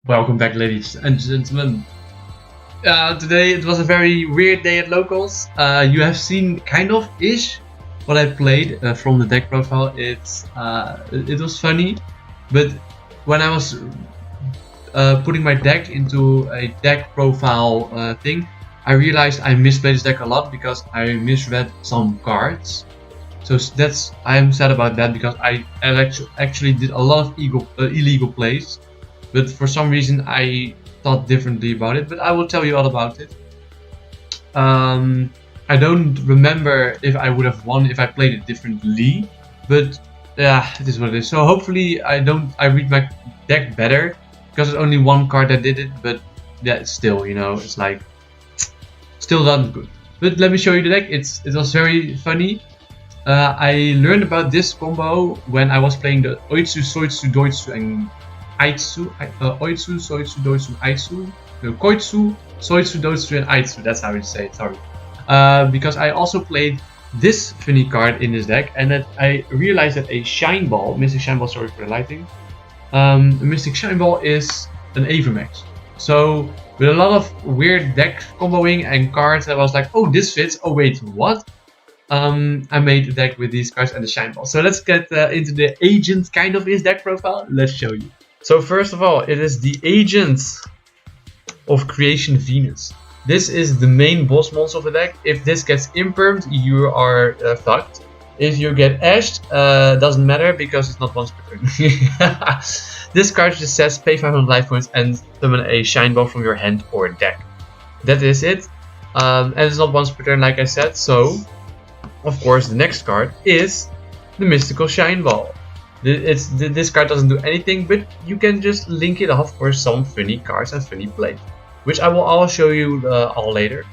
Welcome back, ladies and gentlemen. Today it was a very weird day at locals. You have seen kind of ish what I played from the deck profile. It was funny, but when I was putting my deck into a deck profile thing, I realized I misplayed this deck a lot because I misread some cards. So I am sad about that because I actually did a lot of illegal plays. But for some reason I thought differently about it, but I will tell you all about it. I don't remember if I would have won if I played it differently, but yeah, it is what it is. So hopefully I read my deck better, because there's only one card that did it, but yeah, still, it's like, still not good. But let me show you the deck. It was very funny. I learned about this combo when I was playing the Oitsu, Soitsu, Doitsu, and Aitsu, Oitsu, Soitsu, Doitsu, Aitsu, no, Koitsu, Soitsu, Doitsu, and Aitsu. That's how you say it. Sorry, because I also played this funny card in this deck, and that I realized that a Shine Ball, Mystic Shine Ball. Sorry for the lighting. A Mystic Shine Ball is an Avermax. So with a lot of weird deck comboing and cards, I was like, oh, this fits. Oh wait, what? I made a deck with these cards and the Shine Ball. So let's get into the agent kind of his deck profile. Let's show you. So first of all, it is the Agent of Creation Venus. This is the main boss monster of the deck. If this gets impermed, you are fucked. If you get ashed, doesn't matter because it's not once per turn. This card just says pay 500 life points and summon a Shine Ball from your hand or deck. That is it. And it's not once per turn, like I said. So, of course, the next card is the Mystical Shine Ball. This card doesn't do anything, but you can just link it off for some funny cards and funny plays, which I will all show you all later.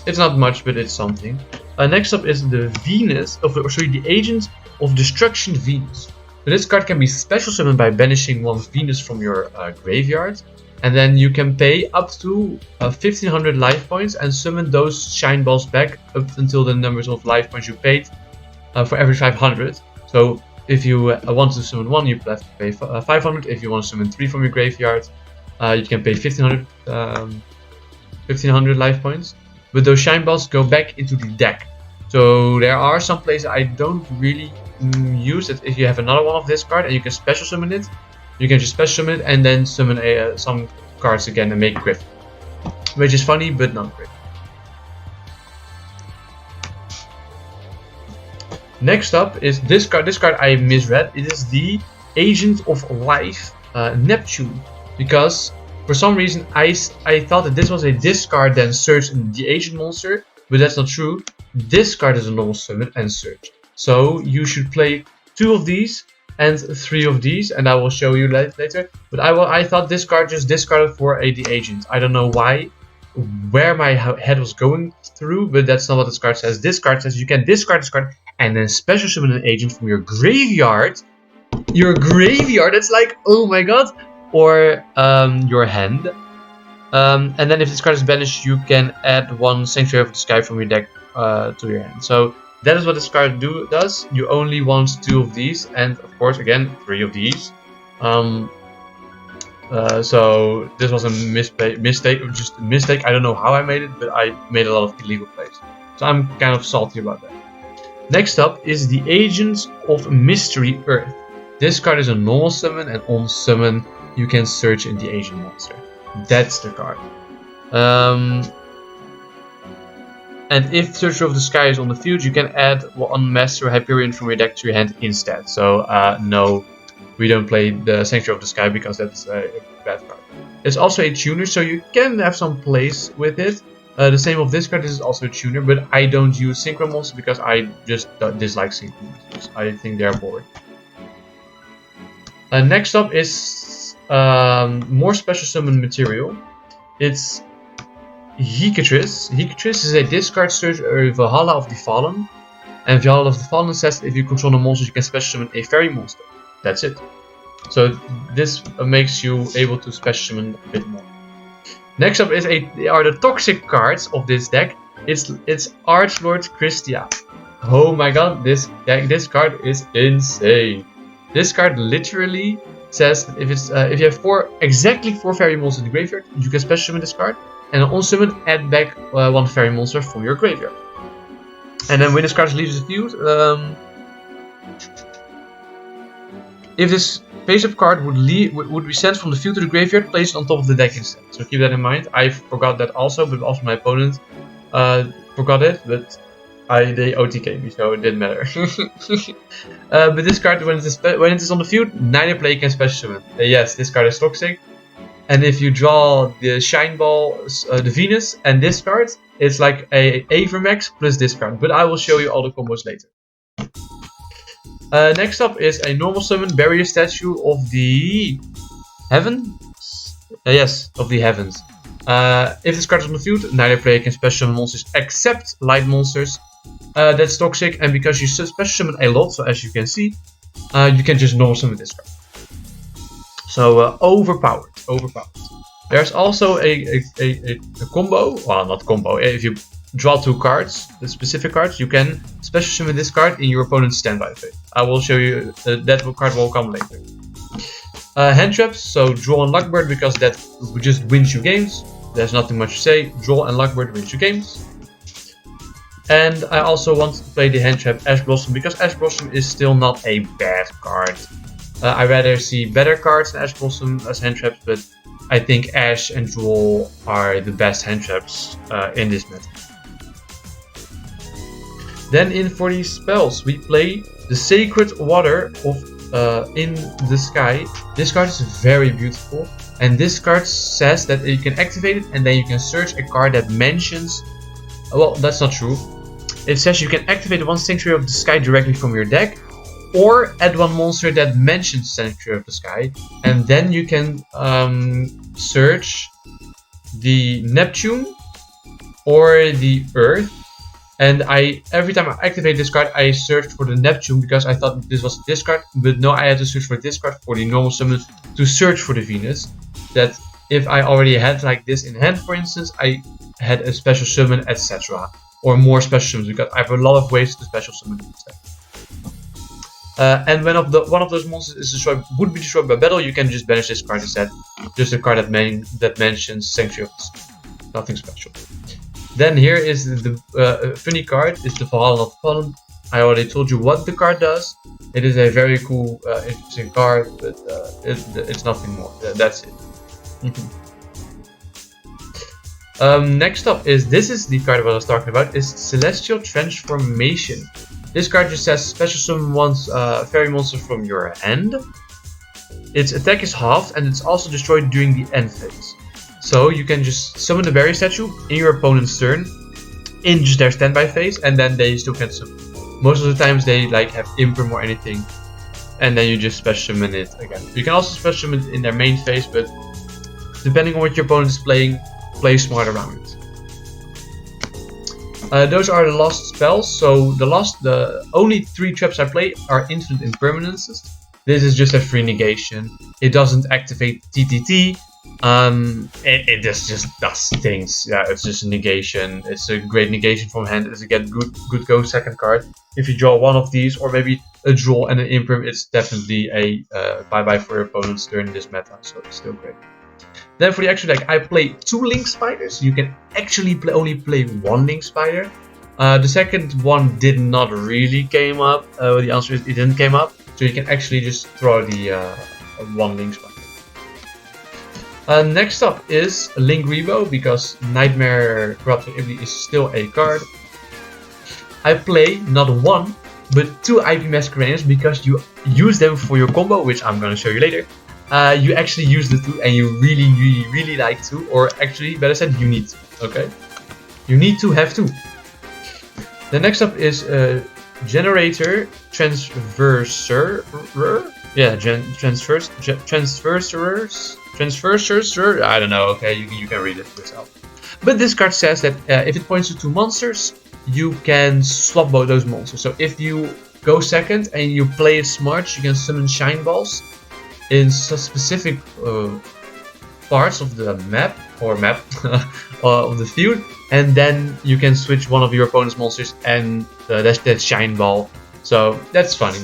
It's not much, but it's something. Next up is the the Agent of Destruction Venus. So this card can be special summoned by banishing one Venus from your graveyard, and then you can pay up to 1500 life points and summon those Shine Balls back up until the numbers of life points you paid for every 500. So if you want to summon one, you have to pay 500. If you want to summon 3 from your graveyard, you can pay 1500 life points. But those Shine Balls go back into the deck. So there are some places I don't really use it. If you have another one of this card and you can special summon it, you can just special summon it and then summon some cards again and make Griffin. Which is funny, but not great. Next up is this card. This card I misread. It is the Agent of Life, Neptune. Because for some reason I thought that this was a discard then search the agent monster, but that's not true. This card is a normal summon and search. So you should play 2 of these and 3 of these, and I will show you later. But I thought this card just discarded for the agent. I don't know where my head was going through, but that's not what this card says. This card says you can discard this card and then special summon an agent from your graveyard. Your graveyard, that's like, oh my god. Or your hand. And then if this card is banished, you can add 1 Sanctuary of the Sky from your deck to your hand. So that is what this card does. You only want 2 of these, and of course, again, 3 of these. So this was a mistake, just a mistake. I don't know how I made it, but I made a lot of illegal plays. So I'm kind of salty about that. Next up is the Agent of Mystery Earth. This card is a normal summon, and on summon you can search in the agent monster. That's the card. And if Searcher of the Sky is on the field, you can add 1 Master Hyperion from your deck to your hand instead. So no, we don't play the Sanctuary of the Sky because that's a bad card. It's also a tuner, so you can have some plays with it. The same of this card. This is also a tuner, but I don't use Synchro Monsters because I just dislike Synchro Monsters. I think they're boring. Next up is more special summon material. It's Hecatris. Hecatris is a discard search Valhalla of the Fallen. And Valhalla of the Fallen says if you control a monster, you can special summon a fairy monster. That's it. So this makes you able to special summon a bit more. Next up is are the toxic cards of this deck. It's Archlord Christia. Oh my god, this card is insane. This card literally says that if you have exactly four fairy monsters in the graveyard, you can special summon this card, and on summon add back one fairy monster from your graveyard. And then when this card leaves the field, if this face-up card would be sent from the field to the graveyard, place it on top of the deck instead. So keep that in mind. I forgot that also, but also my opponent forgot it, but they OTK'd me, so it didn't matter. But this card, when it is on the field, neither player can special summon. Yes, this card is toxic. And if you draw the Shine Ball, the Venus, and this card, it's like a Avermax plus this card. But I will show you all the combos later. Next up is a normal summon barrier statue of the Heavens? Yes, of the Heavens. If this card is on the field, neither player can special summon monsters except light monsters. That's toxic, and because you special summon a lot, so as you can see, you can just normal summon this card. So overpowered. There's also a combo, well, not combo. If you draw two cards, the specific cards, you can special summon this card in your opponent's standby phase. I will show you that card will come later. Hand traps, so draw and Luckbird, because that just wins you games. There's nothing much to say. Draw and Luckbird wins you games. And I also want to play the hand trap Ash Blossom, because Ash Blossom is still not a bad card. I rather see better cards than Ash Blossom as hand traps, but I think Ash and Draw are the best hand traps in this meta. Then in for these spells, we play the Sacred Water of in the Sky. This card is very beautiful, and this card says that you can activate it and then you can search a card that mentions... Well, that's not true. It says you can activate one Sanctuary of the Sky directly from your deck, or add one monster that mentions Sanctuary of the Sky, and then you can search the Neptune or the Earth. And every time I activate this card, I searched for the Neptune because I thought this was this card, but no, I had to search for this card for the normal summon to search for the Venus. That if I already had like this in hand, for instance, I had a special summon, etc. Or more special summons, because I have a lot of ways to special summon this deck. And when one of those monsters would be destroyed by battle, you can just banish this card instead. Just a card that mentions Sanctuary of the Sky. Nothing special. Then here is the funny card. It's the Valhalla Not Fallen. I already told you what the card does. It is a very cool, interesting card, but it's nothing more. That's it. Next up this is the card that I was talking about, is Celestial Transformation. This card just says special summon one fairy monster from your hand. Its attack is halved and it's also destroyed during the end phase. So you can just summon the barrier statue in your opponent's turn, in just their standby phase, and then they still can summon. Most of the times they like have Imperm or anything, and then you just special summon it again. You can also special summon it in their main phase, but depending on what your opponent is playing, play smart around it. Those are the last spells. So the only 3 traps I play are Infinite Impermanences. This is just a free negation. It doesn't activate TTT. It just does things. Yeah, it's just a negation. It's a great negation from hand. It's a good go second card. If you draw one of these, or maybe a draw and an imperm, it's definitely a bye-bye for your opponent's turn in this meta. So it's still great. Then for the extra deck, I play 2 Link Spiders. You can actually only play 1 Link Spider. The second one did not really came up. The answer is it didn't came up. So you can actually just throw the 1 Link Spider. Next up is Link Rebo, because Nightmare Corrupting Ability is still a card. I play not 1, but 2 IP Masqueraders, because you use them for your combo, which I'm gonna show you later. You actually use the 2 and you really like to, or actually better said, you need to, okay? You need to have 2. The next up is Generator Transverser. Yeah, Transverser. I don't know, okay, you can read it yourself. But this card says that if it points to 2 monsters, you can swap both those monsters. So if you go second and you play it smart, you can summon Shine Balls in specific parts of the map of the field, and then you can switch one of your opponent's monsters and that's that Shine Ball. So that's funny.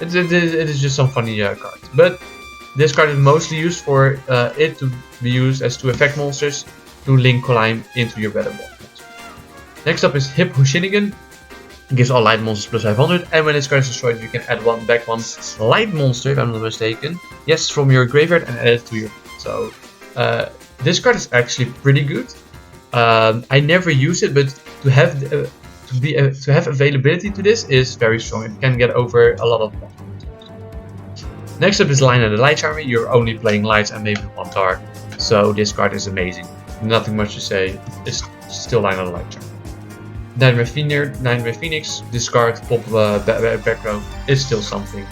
It is just some funny cards. But This card is mostly used for it to be used as 2 effect monsters to link climb into your battle board. Next up is Hip Hushinigan. It gives all light monsters plus 500, and when this card is destroyed, you can add one light monster, if I'm not mistaken. Yes, from your graveyard and add it to your. So this card is actually pretty good. I never use it, but to have to have availability to this is very strong. It can get over a lot of monsters. Next up is Lina the Light Charmer. You're only playing lights and maybe 1 dark, so this card is amazing. Nothing much to say. It's still Lina the Light Charmer. Nightmare Phoenix, discard, pop back row, is still something.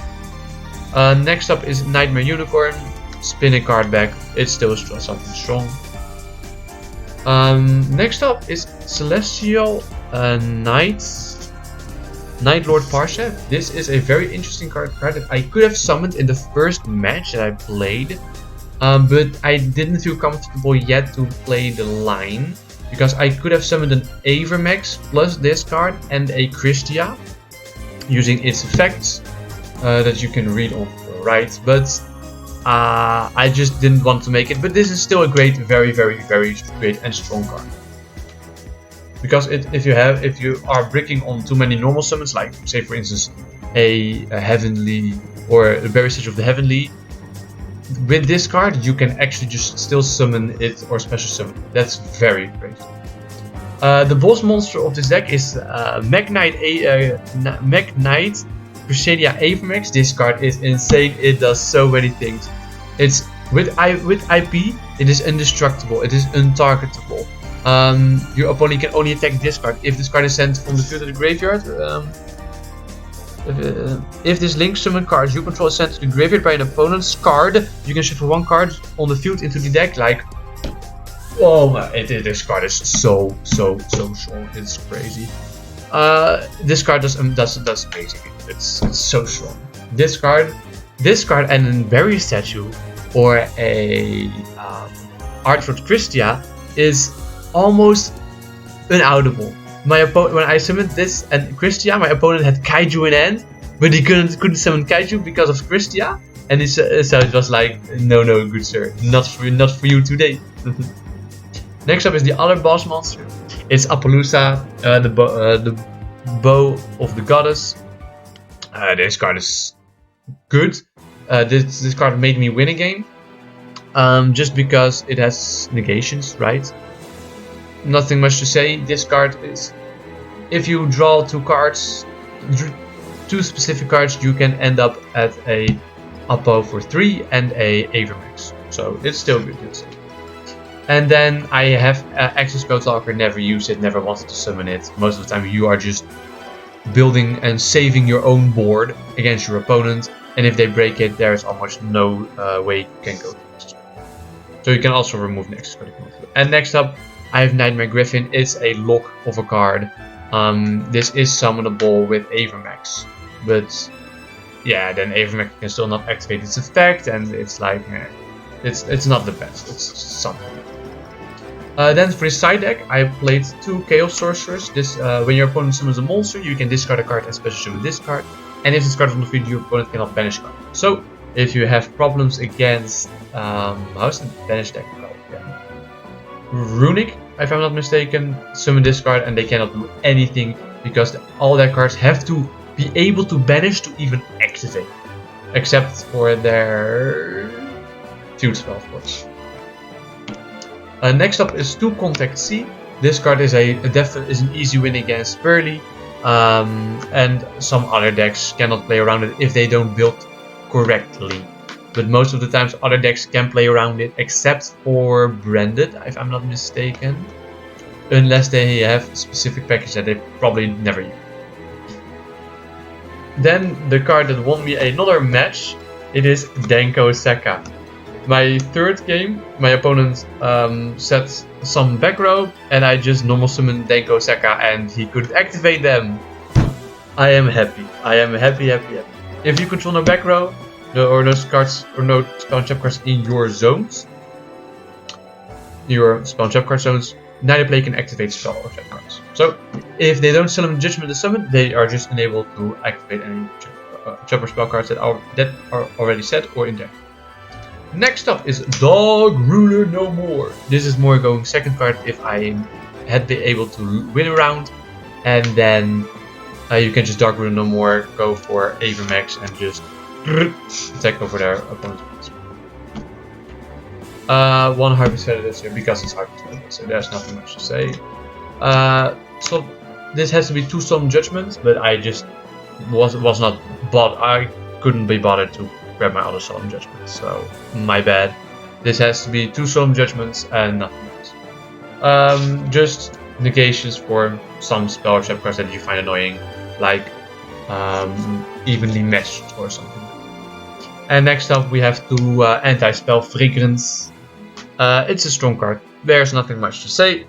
Next up is Nightmare Unicorn, spin a card back, it's still something strong. Next up is Celestial Night Lord Parsha. This is a very interesting card that I could have summoned in the first match that I played, but I didn't feel comfortable yet to play the line. Because I could have summoned an Avermax plus this card and a Christia using its effects that you can read on the right, but I just didn't want to make it. But this is still a great, very great and strong card. Because if you are bricking on too many normal summons, like say for instance a Heavenly or the Berry Stitch of the Heavenly, with this card you can actually just still summon it or special summon. That's very great. The boss monster of this deck is Mech Knight Crusadia Avermax. This card is insane. It does so many things. It's with IP. It is indestructible. It is untargetable. Your opponent can only attack this card if this card is sent from the field to the graveyard. If this link summon card you control is sent to the graveyard by an opponent's card, you can shuffle 1 card on the field into the deck. Like, oh my! This card is so strong. It's crazy. This card does amazing. It's so strong. This card, and a Berry Statue or a Artford Christia is almost unoutable. When I summoned this and Christia, my opponent had Kaiju in hand, but he couldn't summon Kaiju because of Christia, and so it was like, no, good sir, not for you today. Next up is the other boss monster. It's Appaloosa, the Bow of the Goddess. This card is good. This card made me win a game, just because it has negations, right? Nothing much to say. This card is, if you draw 2 cards, 2 specific cards, you can end up at a Appo for 3 and a Avermax. So it's still good. And then I have Access Code Talker, never used it, never wanted to summon it. Most of the time you are just building and saving your own board against your opponent, and if they break it, there's almost no way you can go to this. So you can also remove Nexus Code. And next up, I have Nightmare Griffin. It's a lock of a card. This is summonable with Avermax, but yeah, then Avermax can still not activate its effect, and it's like, it's not the best. It's something. Then for this side deck, I played 2 Chaos Sorcerers. This when your opponent summons a monster, you can discard a card and special summon this card. And if this card is on the field, your opponent cannot banish card. So if you have problems against how's the banish deck called? Runic, if I'm not mistaken, summon this card and they cannot do anything because all their cards have to be able to banish to even activate, except for their field spell, of course. Next up is 2 Contact C. This card is an easy win against Pearly, and some other decks cannot play around it if they don't build correctly. But most of the times other decks can play around it, except for Branded, if I'm not mistaken. Unless they have a specific package that they probably never use. Then the card that won me another match, it is Denko Seka. My 3rd game, my opponent set some back row, and I just normal summoned Denko Seka and he couldn't activate them. I am happy. If you control no back row, or no cards or no spell and trap cards in your zones, your spell and trap card zones, neither player can activate spell or trap cards. So if they don't summon Judgment the summon, they are just unable to activate any trap or spell cards that are already set or in deck. Next up is Dog Ruler No More. This is more going second card if I had been able to win a round. And then you can just Dog Ruler No More, go for Avermax and just attack over their opponent's. One Harvest Feather this year because it's Harvest Feather, so there's nothing much to say. So this has to be 2 Solemn Judgments, but I just was not I couldn't be bothered to grab my other Solemn Judgments, so my bad. This has to be 2 Solemn Judgments and nothing else. Just negations for some spell or trap cards that you find annoying, like Evenly Meshed or something. And next up we have 2 Anti-Spell Fragrance. It's a strong card. There's nothing much to say.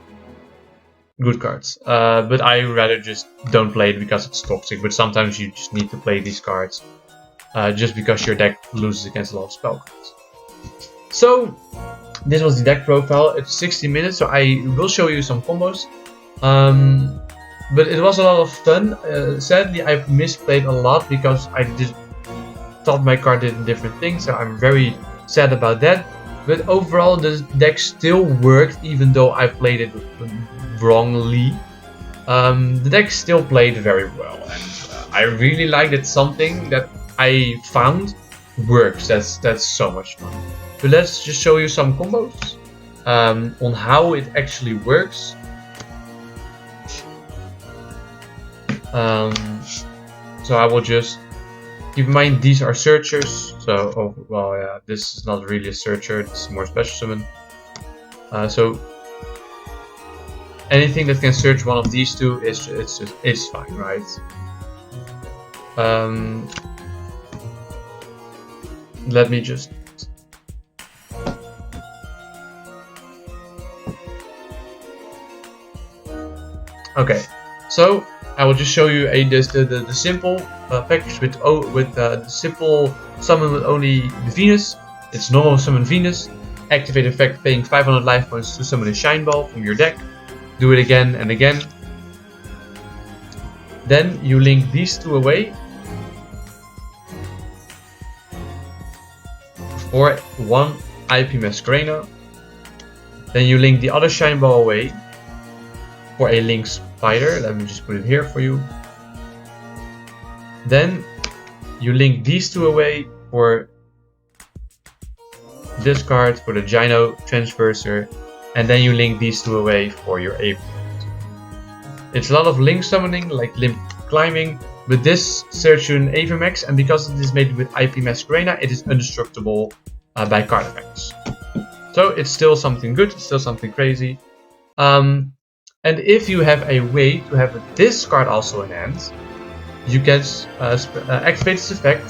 Good cards. But I rather just don't play it because it's toxic. But sometimes you just need to play these cards. Just because your deck loses against a lot of spell cards. So, this was the deck profile. It's 60 minutes, so I will show you some combos. But it was a lot of fun. Sadly, I misplayed a lot because I just thought my card did different things. So I'm very sad about that. But overall, the deck still worked, even though I played it wrongly. The deck still played very well, and I really like that something that I found works. That's so much fun. But let's just show you some combos on how it actually works. So I will just keep in mind these are searchers. So yeah, this is not really a searcher. This is more special summon. So anything that can search one of these 2 is fine, right? Let me just. Okay, so I will just show you the simple package with the simple summon with only the Venus. It's normal summon Venus. Activate effect paying 500 life points to summon a Shine Ball from your deck. Do it again and again. Then you link these 2 away for 1 IP Masquerena. Then you link the other Shine Ball away for a Link Spider. Let me just put it here for you. Then you link these 2 away for this card for the Gyno Transverser. And then you link these 2 away for your Ape. It's a lot of link summoning, like limb climbing, but this searches an Avermax, and because it is made with IP Masquerena, it is indestructible by card effects. So it's still something good, it's still something crazy. And if you have a way to have this card also in hand, you can activate this effect,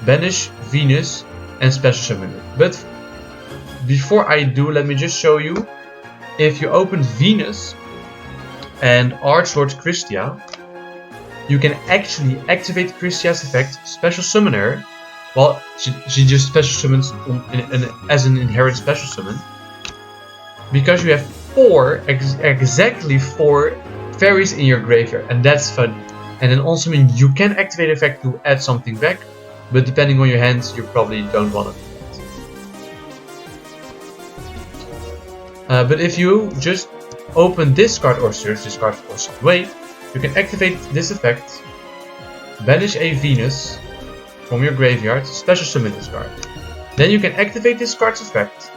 banish Venus, and special summon it. But before I do, let me just show you. If you open Venus and Archlord Christia, you can actually activate Christia's effect, special summon her. Well, she just special summons as an inherent special summon. Because you have exactly 4 fairies in your graveyard, and that's fun. And then also you can activate effect to add something back, but depending on your hands, you probably don't want to do that. But if you just open this card or search this card for some way, you can activate this effect, banish a Venus from your graveyard, special summon this card. Then you can activate this card's effect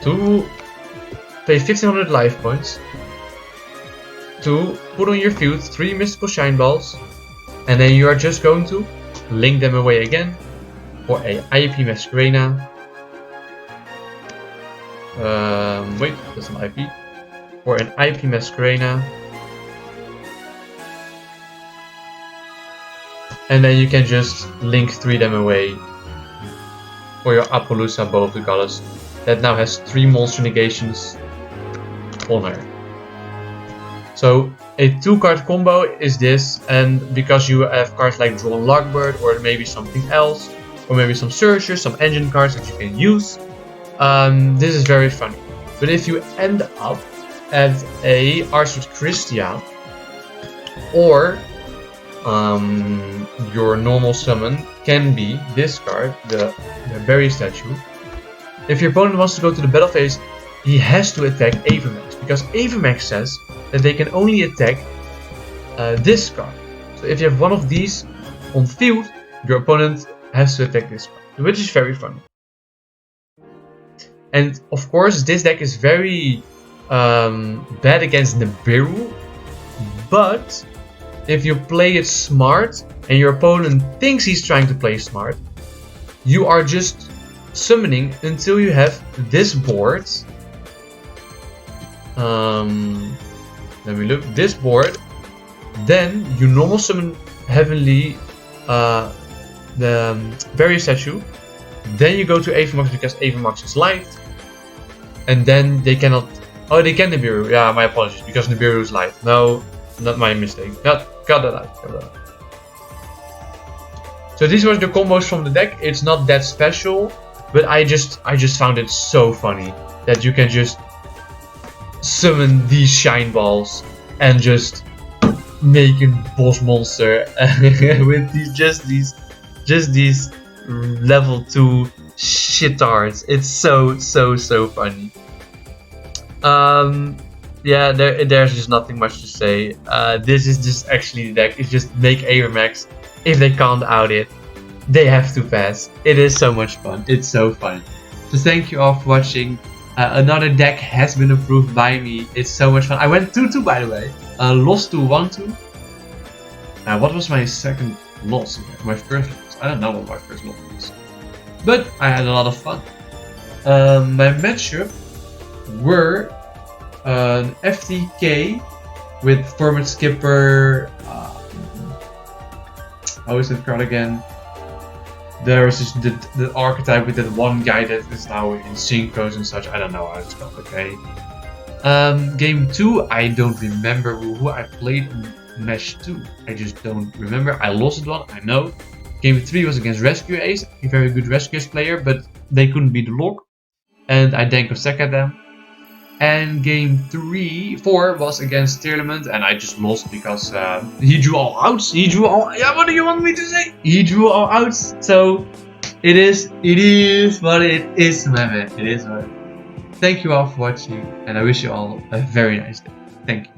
to pay 1500 life points, to put on your field 3 mystical shine balls, and then you are just going to link them away again for a IP Masquerena. Wait, that's an IP. For an IP Masquerena. And then you can just link 3 them away for your Appaloosa Bow of the Goddess that now has 3 monster negations on her. So a 2-card combo is this, and because you have cards like Drawn Lockbird or maybe something else, or maybe some searchers, some engine cards that you can use, this is very funny. But if you end up at a Archlord Christia or your normal summon can be this card, the Berry Statue, If your opponent wants to go to the battle phase, he has to attack Avermax, because Avermax says that they can only attack this card. So if you have one of these on field, your opponent has to attack this card, which is very funny. And of course, this deck is very bad against Nibiru, but if you play it smart and your opponent thinks he's trying to play smart, you are just summoning until you have this board. Let me look. This board. Then you normal summon Heavenly, the Barrier Statue. Then you go to Avermax because Avermax is light. And then they cannot. Oh, they can Nibiru. Yeah, my apologies, because Nibiru is light. No, not my mistake. Got that out. So these were the combos from the deck. It's not that special, but I just found it so funny that you can just summon these shine balls and just make a boss monster with these level 2 shitards. It's so funny. Yeah, there's just nothing much to say. This is just actually the deck. It's just make Avermax. If they can't out it, they have to pass. It is so much fun. It's so fun. So thank you all for watching. Another deck has been approved by me. It's so much fun. I went 2-2 by the way. Lost to 1-2. What was my second loss? My first loss. I don't know what my first loss was. But I had a lot of fun. My matchup were an FTK with format skipper. How is that card again? There is just the archetype with that one guy that is now in synchros and such. I don't know how it's called, okay. Game 2, I don't remember who I played in Mesh 2. I just don't remember. I lost one, I know. Game 3 was against Rescue Ace, a very good Rescue Ace player, but they couldn't beat the lock. And I Danko Seka them. And game 4 was against Tearlament, and I just lost because he drew all outs. Yeah, what do you want me to say? He drew all outs. So it is what it is, my man. It is what it is. Thank you all for watching, and I wish you all a very nice day. Thank you.